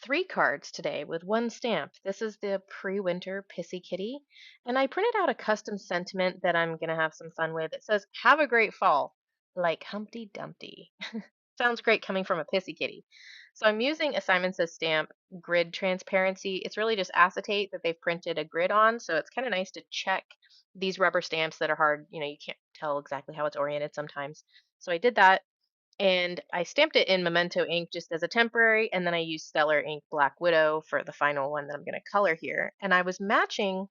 three cards today with one stamp. This is the pre-winter Pissy Kitty, and I printed out a custom sentiment that I'm gonna have some fun with. It says, "Have a great fall, like Humpty Dumpty." Sounds great coming from a Pissy Kitty. So I'm using a Simon Says stamp grid transparency. It's really just acetate that they've printed a grid on, so it's kind of nice to check these rubber stamps that are hard. You can't tell exactly how it's oriented sometimes. So I did that and I stamped it in Memento ink just as a temporary, and then I used Stellar ink Black Widow for the final one that I'm going to color here. And I was matching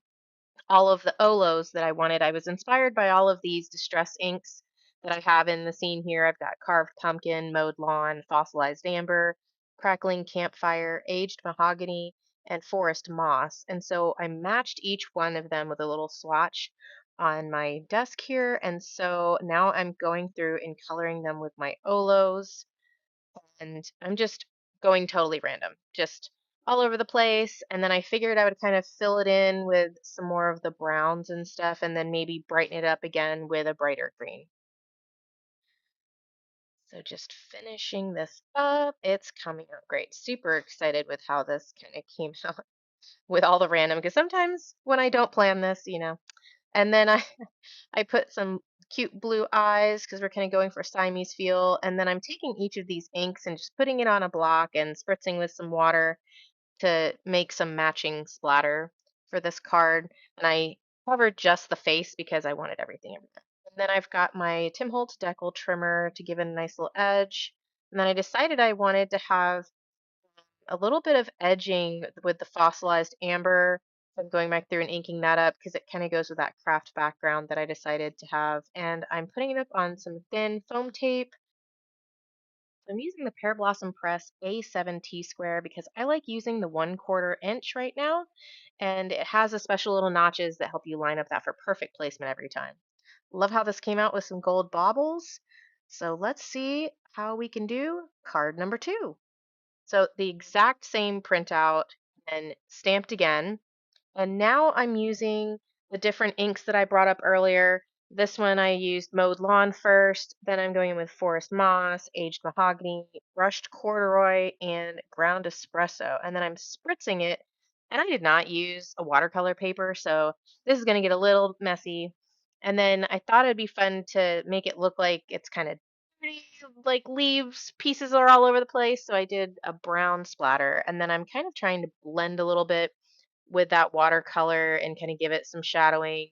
all of the Olos that I wanted. I was inspired by all of these distress inks that I have in the scene here. I've got Carved Pumpkin, Mowed Lawn, Fossilized Amber, Crackling Campfire, Aged Mahogany, and Forest Moss. And so I matched each one of them with a little swatch on my desk here. And so now I'm going through and coloring them with my Olos, and I'm just going totally random, just all over the place. And then I figured I would kind of fill it in with some more of the browns and stuff, and then maybe brighten it up again with a brighter green. So just finishing this up, it's coming out great. Super excited with how this kind of came out with all the random, because sometimes when I don't plan this. And then I put some cute blue eyes because we're kind of going for a Siamese feel. And then I'm taking each of these inks and just putting it on a block and spritzing with some water to make some matching splatter for this card. And I covered just the face because I wanted everything everywhere. And then I've got my Tim Holtz decal trimmer to give it a nice little edge. And then I decided I wanted to have a little bit of edging with the fossilized amber. I'm going back through and inking that up because it kind of goes with that craft background that I decided to have. And I'm putting it up on some thin foam tape. I'm using the Pear Blossom Press A7 T square because I like using the 1/4 inch right now. And it has a special little notches that help you line up that for perfect placement every time. Love how this came out with some gold baubles. So let's see how we can do card number 2. So the exact same printout and stamped again. And now I'm using the different inks that I brought up earlier. This one I used Mowed Lawn first, then I'm going in with Forest Moss, Aged Mahogany, Brushed Corduroy, and Ground Espresso. And then I'm spritzing it. And I did not use a watercolor paper, so this is going to get a little messy. And then I thought it'd be fun to make it look like it's kind of dirty, like leaves, pieces are all over the place. So I did a brown splatter. And then I'm kind of trying to blend a little bit with that watercolor and kind of give it some shadowing,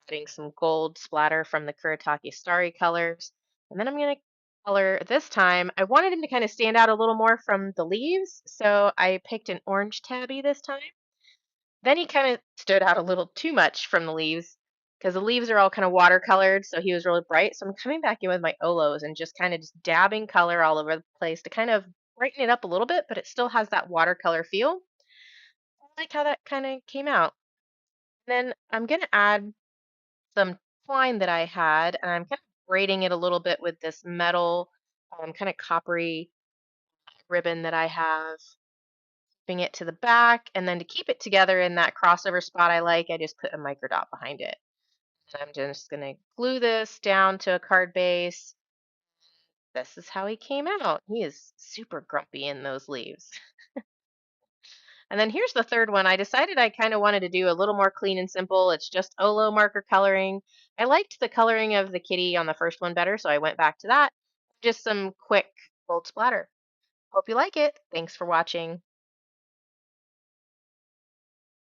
adding some gold splatter from the Kuretake Starry colors. And then I'm going to color this time. I wanted him to kind of stand out a little more from the leaves, so I picked an orange tabby this time. Then he kind of stood out a little too much from the leaves because the leaves are all kind of watercolored, so he was really bright. So I'm coming back in with my Olos and just kind of just dabbing color all over the place to kind of brighten it up a little bit, but it still has that watercolor feel. I like how that kind of came out. Then I'm going to add some twine that I had, and I'm kind of braiding it a little bit with this metal, kind of coppery ribbon that I have. Bring it to the back, and then to keep it together in that crossover spot I just put a micro dot behind it. And I'm just going to glue this down to a card base. This is how he came out. He is super grumpy in those leaves. And then here's the third one. I decided I kind of wanted to do a little more clean and simple. It's just Olo marker coloring. I liked the coloring of the kitty on the first one better, so I went back to that. Just some quick gold splatter. Hope you like it. Thanks for watching.